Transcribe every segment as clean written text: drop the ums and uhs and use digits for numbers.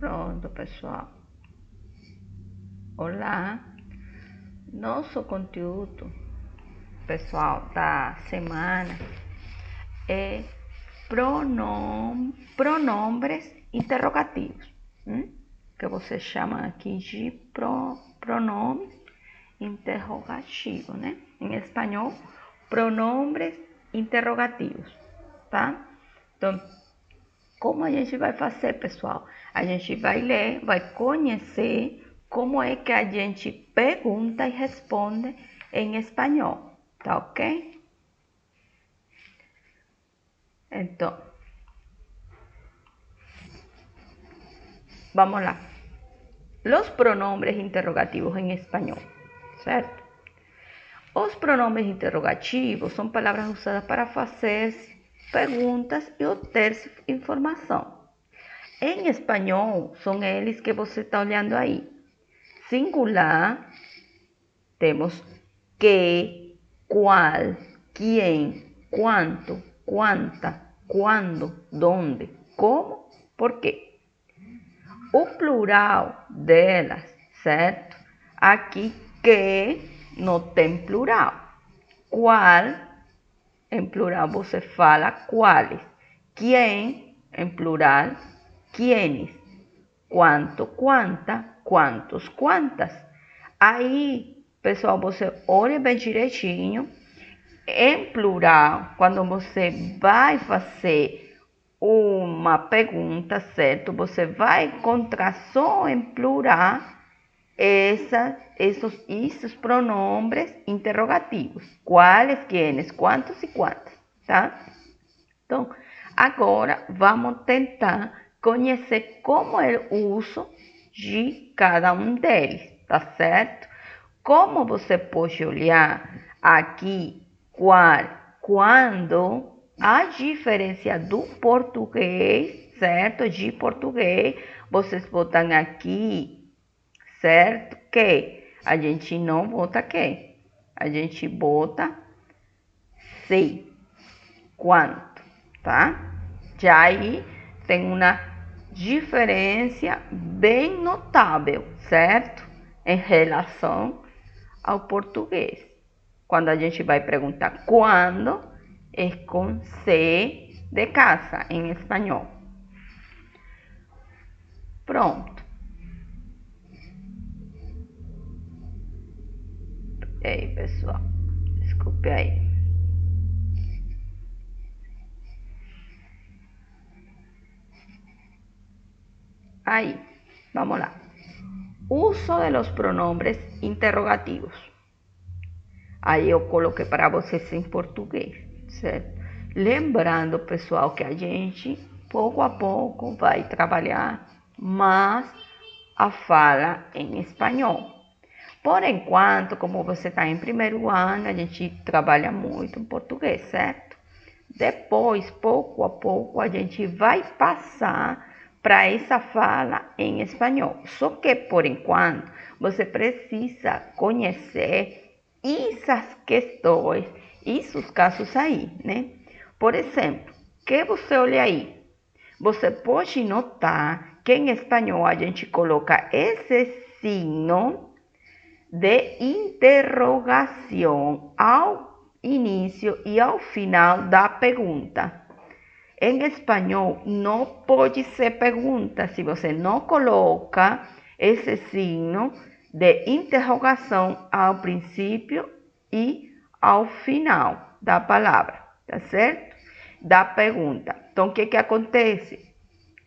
Pronto, pessoal. Olá. Nosso conteúdo, pessoal, da semana é pronombres interrogativos, que você chama aqui de pronomes interrogativos, né? Em espanhol, pronombres interrogativos, tá? Então, como a gente vai fazer, pessoal? A gente vai ler, vai conhecer como é que a gente pergunta e responde em espanhol, tá ok? Então, vamos lá. Los pronombres interrogativos en español, ¿cierto? Os pronombres interrogativos são palavras usadas para fazer perguntas e obter informação. Em espanhol, são eles que você está olhando aí. Singular, temos que, cuál, quién, cuánto, cuánta, cuándo, dónde, como, por quê. O plural delas, certo? Aqui que não tem plural. Qual, em plural você fala quales. Quién, em plural, quiénes. Quanto, quanta, quantos, quantas. Aí, pessoal, você olha bem direitinho. Em plural, quando você vai fazer uma pergunta, certo? Você vai encontrar só em plural esses pronombres interrogativos. Quais, quienes, quantos e quantas, tá? Então, agora vamos tentar conhecer como é o uso de cada um deles, tá certo? Como você pode olhar aqui, qual, quando, a diferença do português, certo? De português, vocês botam aqui, certo? Que a gente não bota que, a gente bota se, quanto, tá? Já aí tem uma diferença bem notável, certo? Em relação ao português. Quando a gente vai perguntar quando, é com C de casa, em espanhol. Pronto. Ei, pessoal, desculpe aí. Aí, vamos lá. Uso de los pronombres interrogativos. Aí eu coloquei para vocês em português, certo? Lembrando, pessoal, que a gente, pouco a pouco, vai trabalhar mais a fala em espanhol. Por enquanto, como você está em primeiro ano, a gente trabalha muito em português, certo? Depois, pouco a pouco, a gente vai passar para essa fala em espanhol. Só que, por enquanto, você precisa conhecer essas questões, esses casos aí, né? Por exemplo, que você olha aí, você pode notar que em espanhol a gente coloca esse signo de interrogação ao início e ao final da pergunta. Em espanhol não pode ser pergunta se você não coloca esse signo de interrogação ao princípio e ao final da palavra, tá certo? Da pergunta. Então, o que acontece?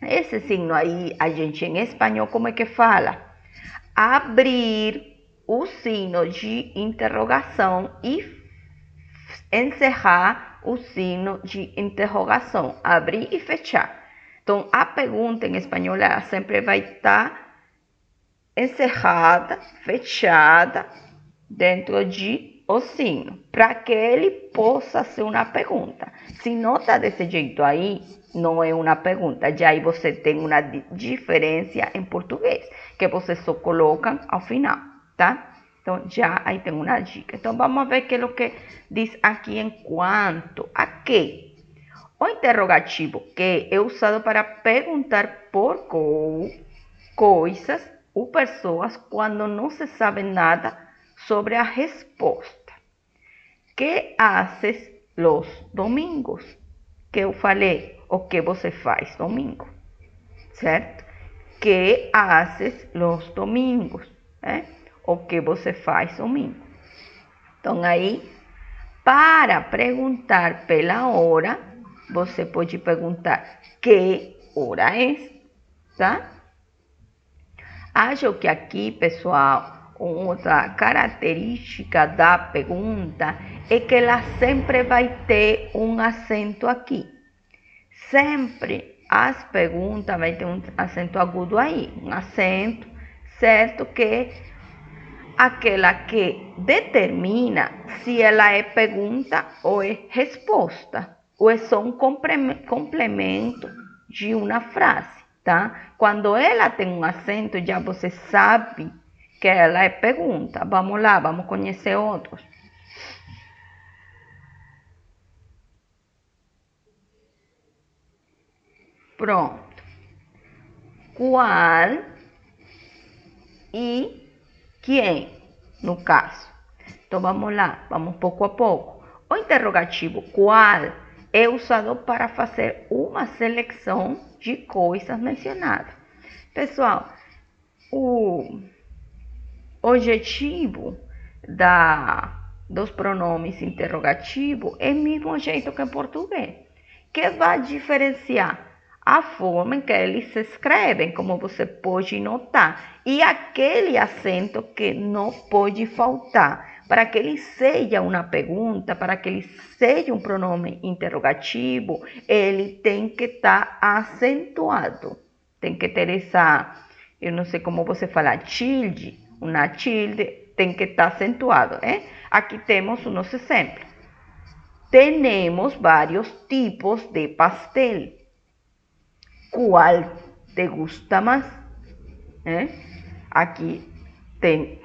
Esse signo aí, a gente em espanhol, como é que fala? Abrir o signo de interrogação e encerrar o signo de interrogação, abrir e fechar. Então, a pergunta em espanhol ela sempre vai estar encerrada, fechada, dentro de o signo, para que ele possa ser uma pergunta. Se não está desse jeito aí, não é uma pergunta. Já aí você tem uma diferença em português, que você só coloca ao final, tá? Então, já aí tem uma dica. Então, vamos ver que é o que diz aqui em quanto a que. O interrogativo que é usado para perguntar por qual, coisas ou pessoas quando não se sabe nada sobre a resposta. Que haces los domingos? Que eu falei, o que você faz domingo, certo? Que haces los domingos? O que você faz domingo? Então, aí, para perguntar pela hora, você pode perguntar que hora é, tá? Acho que aqui, pessoal, outra característica da pergunta é que ela sempre vai ter um acento aqui. Sempre as perguntas vai ter um acento agudo aí, um acento, certo? Que é aquela que determina se ela é pergunta ou é resposta, ou é só um complemento de uma frase, tá? Quando ela tem um acento, já você sabe que ela é pergunta. Vamos lá, vamos conhecer outros. Pronto. Qual e quem, no caso. Então vamos lá, vamos pouco a pouco. O interrogativo qual é usado para fazer uma seleção de coisas mencionadas. Pessoal, o objetivo dos pronomes interrogativos é o mesmo jeito que em português, que vai diferenciar a forma em que eles se escrevem, como você pode notar, e aquele acento que não pode faltar. Para que ele seja uma pergunta, para que ele seja um pronome interrogativo, ele tem que estar acentuado. Tem que ter essa, eu não sei como você fala, tilde, uma tilde tem que estar acentuado. Aqui temos uns exemplos. Temos vários tipos de pastel. ¿Cuál te gusta más? Aqui tem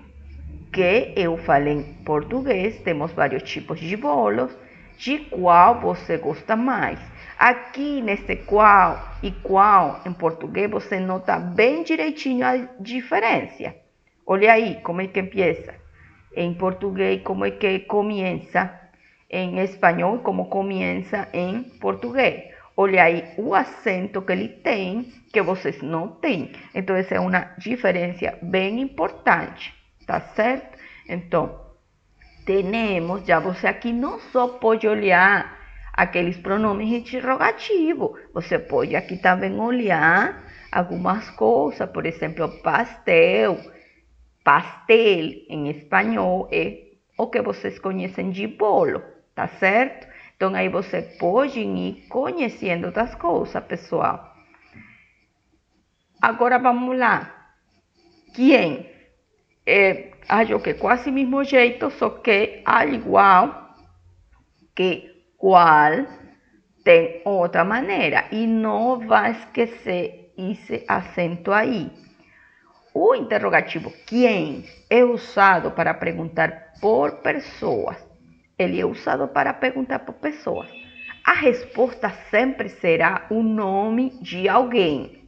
que eu falei em português, temos vários tipos de bolos, de qual você gosta mais. Aqui nesse qual e qual em português você nota bem direitinho a diferença. Olha aí como é que empieza. Em português como é que começa. Em espanhol como começa em português. Olha aí o acento que ele tem, que vocês não têm. Então, essa é uma diferença bem importante, tá certo? Então, temos, já você aqui não só pode olhar aqueles pronomes interrogativos, você pode aqui também olhar algumas coisas, por exemplo, pastel em espanhol é o que vocês conhecem de bolo, tá certo? Então, aí você pode ir conhecendo outras coisas, pessoal. Agora, vamos lá. Quem? Acho que quase o mesmo jeito, só que al igual que qual tem outra maneira. E não vai esquecer esse acento aí. O interrogativo quem é usado para perguntar por pessoas. Ele é usado para perguntar por pessoas. A resposta sempre será o nome de alguém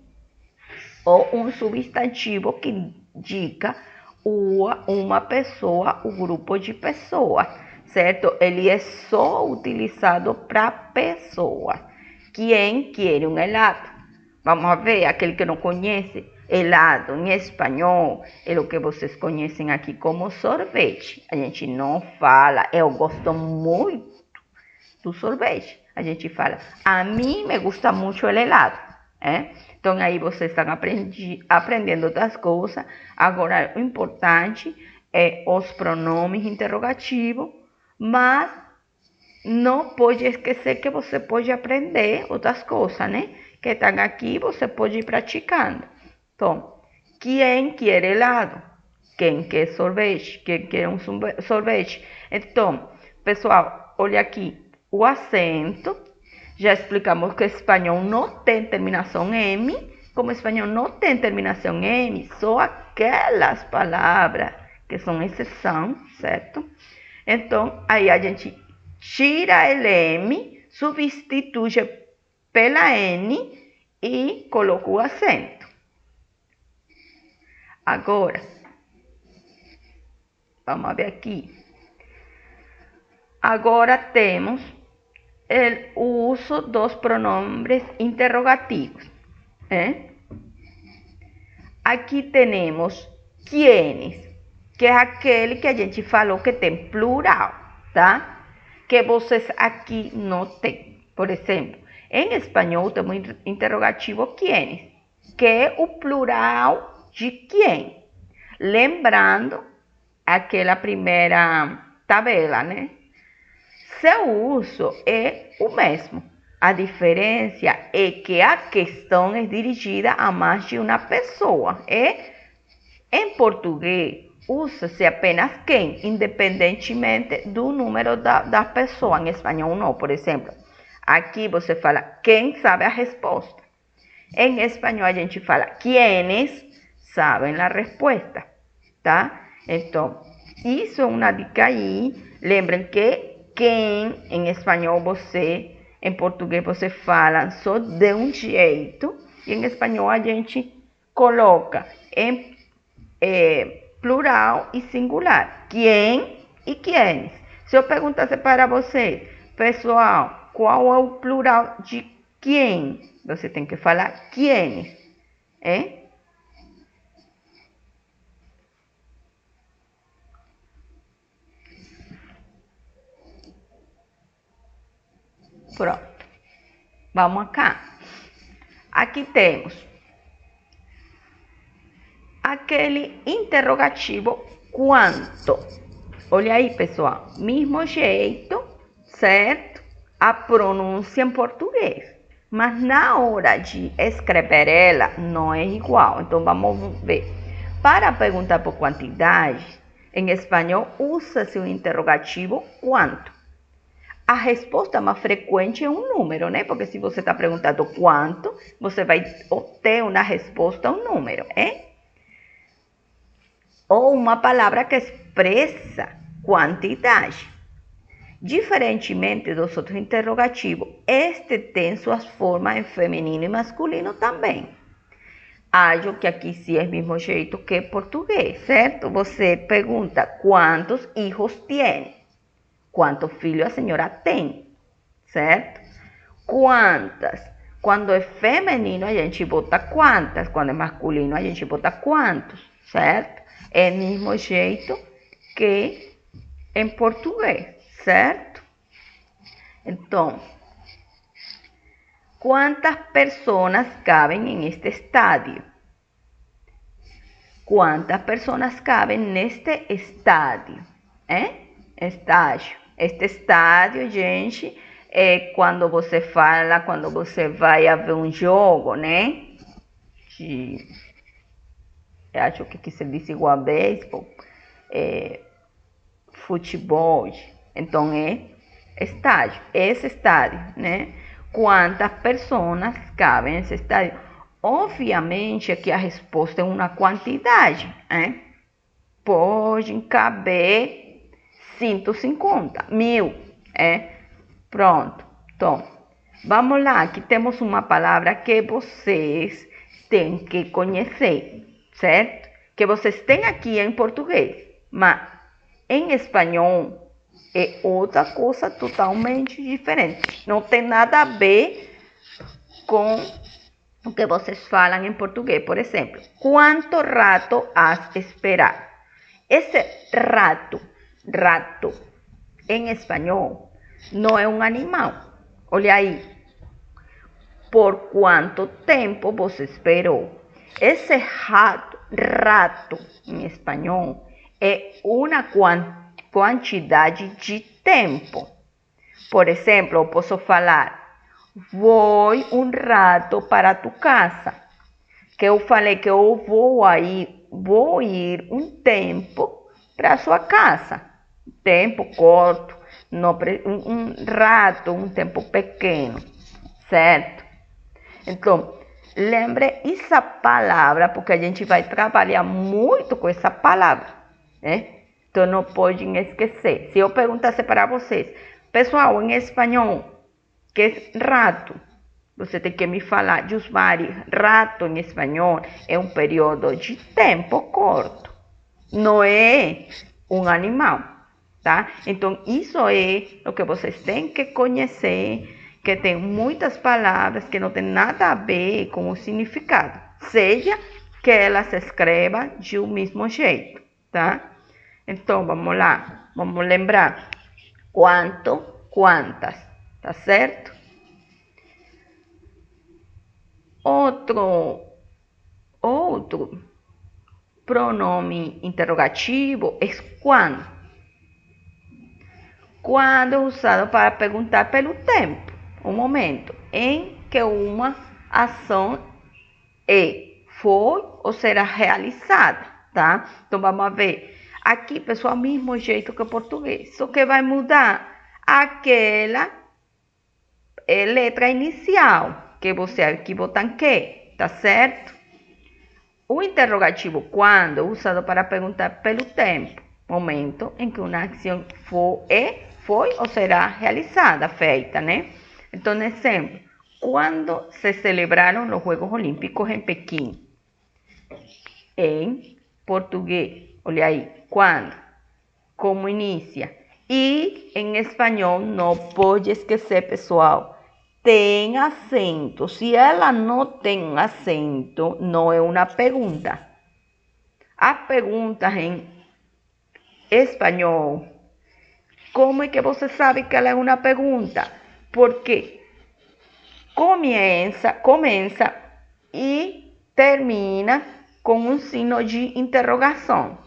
ou um substantivo que indica uma pessoa, um grupo de pessoas, certo? Ele é só utilizado para pessoas. Quem quer um helado? Vamos ver, aquele que não conhece. Helado em espanhol é o que vocês conhecem aqui como sorvete. A gente não fala, eu gosto muito do sorvete. A gente fala, a mim me gusta muito o helado. Então, aí vocês estão aprendendo outras coisas. Agora, o importante é os pronomes interrogativos, mas não pode esquecer que você pode aprender outras coisas, que estão aqui, você pode ir praticando. Então, quem quer helado? Quem quer sorvete? Quem quer um sorvete? Então, pessoal, olha aqui o acento. Já explicamos que o espanhol não tem terminação M. Como o espanhol não tem terminação M, só aquelas palavras que são exceção, certo? Então, aí a gente tira o M, substitui pela N e coloca o acento. Agora, vamos ver aqui. Agora temos o uso dos pronombres interrogativos. Aqui temos quienes, que é aquele que a gente falou que tem plural, tá? Que vocês aqui não têm. Por exemplo, em espanhol temos interrogativo quienes, que é o plural de quem. Lembrando aquela primeira tabela, né? Seu uso é o mesmo. A diferença é que a questão é dirigida a mais de uma pessoa. Em português, usa-se apenas quem, independentemente do número da pessoa. Em espanhol, não. Por exemplo, aqui você fala quem sabe a resposta. Em espanhol, a gente fala quienes sabem a resposta, tá? Então, isso é uma dica aí. Lembrem que quem, em espanhol, em português, você fala só de um jeito. E em espanhol, a gente coloca em plural e singular. Quem e quienes. Se eu perguntasse para vocês, pessoal, qual é o plural de quem? Você tem que falar quienes. Pronto. Vamos cá. Aqui temos aquele interrogativo quanto. Olha aí, pessoal. Mesmo jeito, certo? A pronúncia em português. Mas na hora de escrever ela, não é igual. Então, vamos ver. Para perguntar por quantidade, em espanhol, usa-se o interrogativo quanto. A resposta mais frequente é um número, né? Porque se você está perguntando quanto, você vai obter uma resposta, um número, ou uma palavra que expressa quantidade. Diferentemente dos outros interrogativos, este tem suas formas em feminino e masculino também. Acho que aqui sim é o mesmo jeito que português, certo? Você pergunta quantos filhos tem? Quantos filhos a senhora tem, certo? Quantas? Quando é feminino, a gente bota quantas. Quando é masculino, a gente bota quantos, certo? É o mesmo jeito que em português, certo? Então, quantas pessoas cabem em este estádio? Quantas pessoas cabem neste estádio? Estágio. Este estádio, gente, é quando você fala, quando você vai a ver um jogo, né? Eu acho que aqui se diz igual a beisebol, futebol. Então, é estádio. Esse estádio, né? Quantas pessoas cabem nesse estádio? Obviamente, aqui a resposta é uma quantidade, Pode caber 150, 1000, Pronto. Então, vamos lá. Aqui temos uma palavra que vocês têm que conhecer, certo? Que vocês têm aqui em português, mas em espanhol é outra coisa totalmente diferente. Não tem nada a ver com o que vocês falam em português. Por exemplo, quanto rato has de esperar? Esse rato, em espanhol, não é um animal. Olha aí. Por quanto tempo você esperou? Esse rato, em espanhol, é uma quantidade de tempo. Por exemplo, eu posso falar, vou um rato para tu casa. Que eu falei que eu vou ir um tempo para sua casa. Tempo curto, um rato, um tempo pequeno, certo? Então, lembre essa palavra, porque a gente vai trabalhar muito com essa palavra, Então, não podem esquecer. Se eu perguntasse para vocês, pessoal, em espanhol, que é rato? Você tem que me falar, Jusmari, rato em espanhol é um período de tempo curto. Não é um animal, tá? Então, isso é o que vocês têm que conhecer, que tem muitas palavras que não tem nada a ver com o significado. Seja que elas se escrevam de um mesmo jeito, tá? Então, vamos lá. Vamos lembrar. Quanto, quantas, tá certo? Outro pronome interrogativo é quando. Quando é usado para perguntar pelo tempo, o momento em que uma ação foi ou será realizada, tá? Então vamos ver. Aqui, pessoal, mesmo jeito que o português, só que vai mudar aquela letra inicial que você aqui botam que, tá certo? O interrogativo quando é usado para perguntar pelo tempo, momento em que uma ação foi ou será realizada, feita, né? Então, exemplo, quando se celebraram os Juegos Olímpicos em Pequim? Em português, olha aí, quando, como inicia. E em espanhol, não pode esquecer, pessoal, tem acento. Se ela não tem acento, não é uma pergunta. A pergunta em espanhol, como é que você sabe que ela é uma pergunta? Porque começa e termina com um signo de interrogação.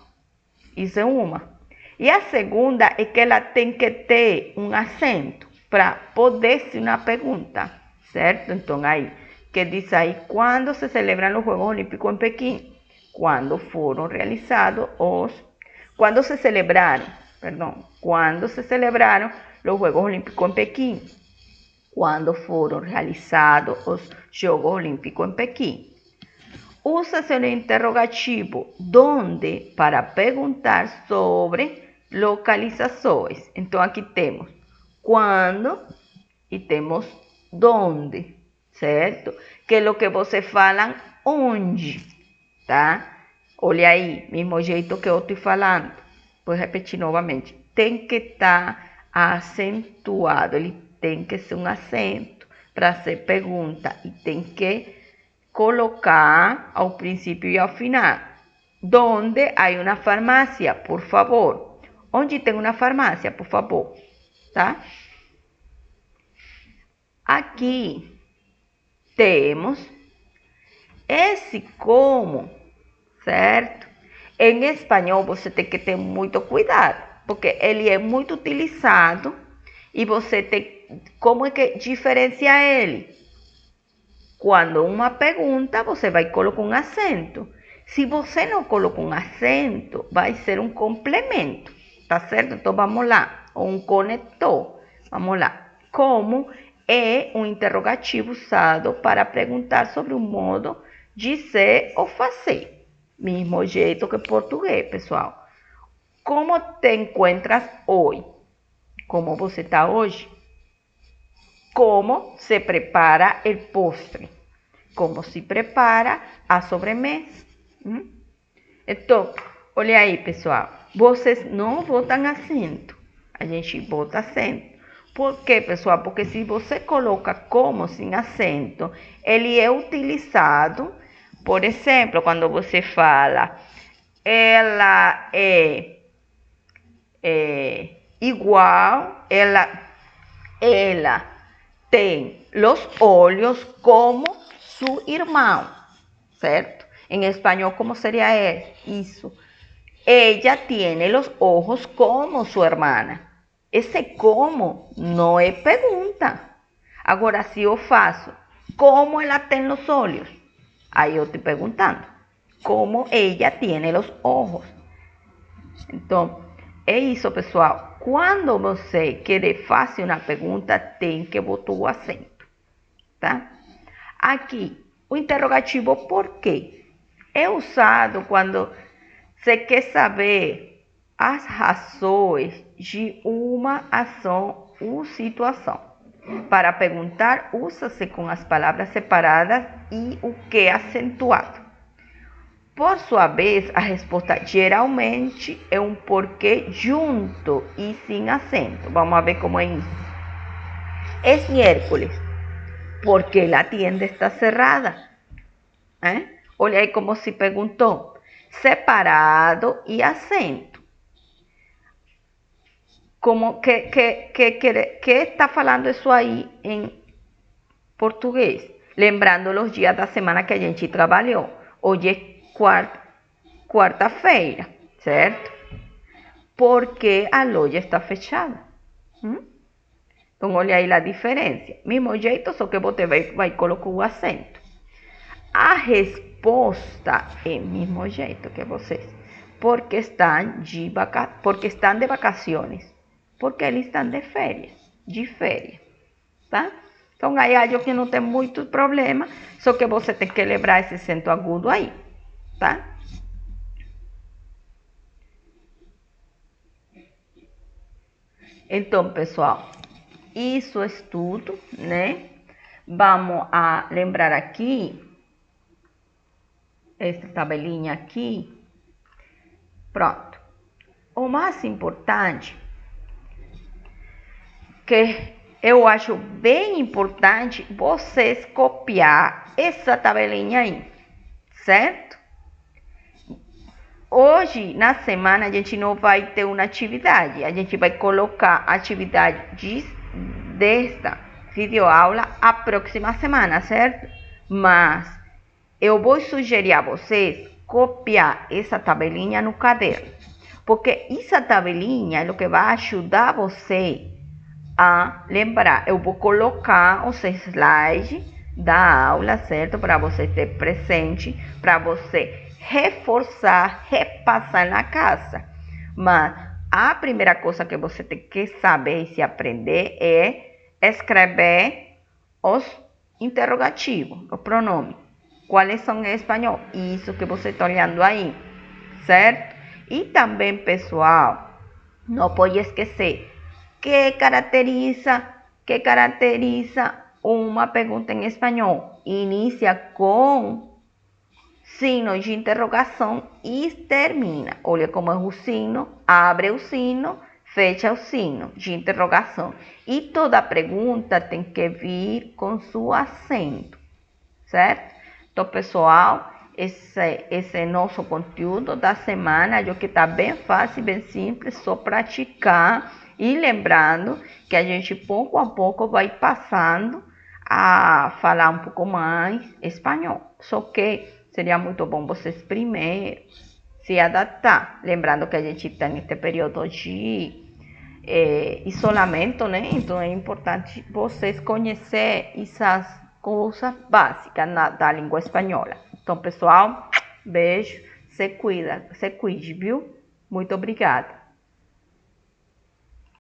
Isso é uma. E a segunda é que ela tem que ter um acento para poder ser uma pergunta, certo? Então, aí, que diz aí, quando se celebram os Juegos Olímpicos em Pequim? Quando foram realizados quando se celebraram os Juegos Olímpicos em Pequim? Quando foram realizados os Jogos Olímpicos em Pequim? Usa-se o interrogativo donde para perguntar sobre localizações. Então, aqui temos quando e temos donde, certo? Que é o que você fala onde, tá? Olha aí, mesmo jeito que eu estou falando. Vou repetir novamente. Tem que estar acentuado, ele tem que ser um acento para ser pergunta e tem que colocar ao princípio e ao final. Donde há uma farmácia, por favor? Onde tem uma farmácia, por favor? Tá? Aqui temos esse como, certo? Em espanhol você tem que ter muito cuidado, porque ele é muito utilizado e você tem como é que diferencia ele? Quando uma pergunta, você vai colocar um acento. Se você não coloca um acento, vai ser um complemento, tá certo? Então vamos lá, um conector. Vamos lá. Como é um interrogativo usado para perguntar sobre o modo de ser ou fazer. Mesmo jeito que português, pessoal. Como te encontras hoje? Como você está hoje? Como se prepara o postre? Como se prepara a sobremesa? Então, olha aí, pessoal. Vocês não botam acento. A gente bota acento. Por quê, pessoal? Porque se você coloca como sem acento, ele é utilizado, por exemplo, quando você fala, ela é igual, ela tem os olhos como su irmão, certo? Em espanhol, como seria isso? Ella tiene los ojos como su hermana. Esse como não é pergunta. Agora, se eu faço como ela tem os olhos, aí eu estou perguntando como ella tiene los ojos. Então, é isso, pessoal. Quando você quer fazer uma pergunta, tem que botar o acento, tá? Aqui, o interrogativo por quê é usado quando você quer saber as razões de uma ação ou situação. Para perguntar, usa-se com as palavras separadas e o que acentuado. Por sua vez, a resposta geralmente é um porquê junto e sem acento. Vamos ver como é isso. Es miércoles, porque la tienda está cerrada. Olha aí como se perguntou. Separado e acento. Como que está falando isso aí em português? Lembrando os dias da semana que a gente trabalhou. Hoje é quarta-feira, certo? Porque a loja está fechada. Então, olha aí a diferença. Mesmo jeito, só que você vai colocar o acento. A resposta é o mesmo jeito que vocês. Porque estão de vacaciones. Porque eles estão de férias. Tá? Então, aí acho que não tem muito problema. Só que você tem que lembrar esse acento agudo aí. Tá? Então, pessoal, isso é tudo, né? Vamos a lembrar aqui, essa tabelinha aqui. Pronto. O mais importante, que eu acho bem importante, vocês copiar essa tabelinha aí, certo? Hoje, na semana, a gente não vai ter uma atividade. A gente vai colocar a atividade desta videoaula a próxima semana, certo? Mas eu vou sugerir a vocês copiar essa tabelinha no caderno. Porque essa tabelinha é o que vai ajudar você a lembrar. Eu vou colocar os slides da aula, certo? Para você ter presente, para você reforçar, repassar na casa. Mas a primeira coisa que você tem que saber e se aprender é escrever os interrogativos, os pronomes. Quais são em espanhol? Isso que você está olhando aí, certo? E também, pessoal, não pode esquecer que caracteriza uma pergunta em espanhol. Inicia com signo de interrogação e termina. Olha como é o signo, abre o signo, fecha o signo de interrogação. E toda pergunta tem que vir com seu acento, certo? Então, pessoal, esse é nosso conteúdo da semana. Eu que está bem fácil, bem simples, só praticar. E lembrando que a gente pouco a pouco vai passando a falar um pouco mais espanhol. Só que seria muito bom vocês primeiro se adaptar. Lembrando que a gente está neste período de isolamento, né? Então é importante vocês conhecerem essas coisas básicas da língua espanhola. Então, pessoal, beijo, se cuide, viu? Muito obrigada.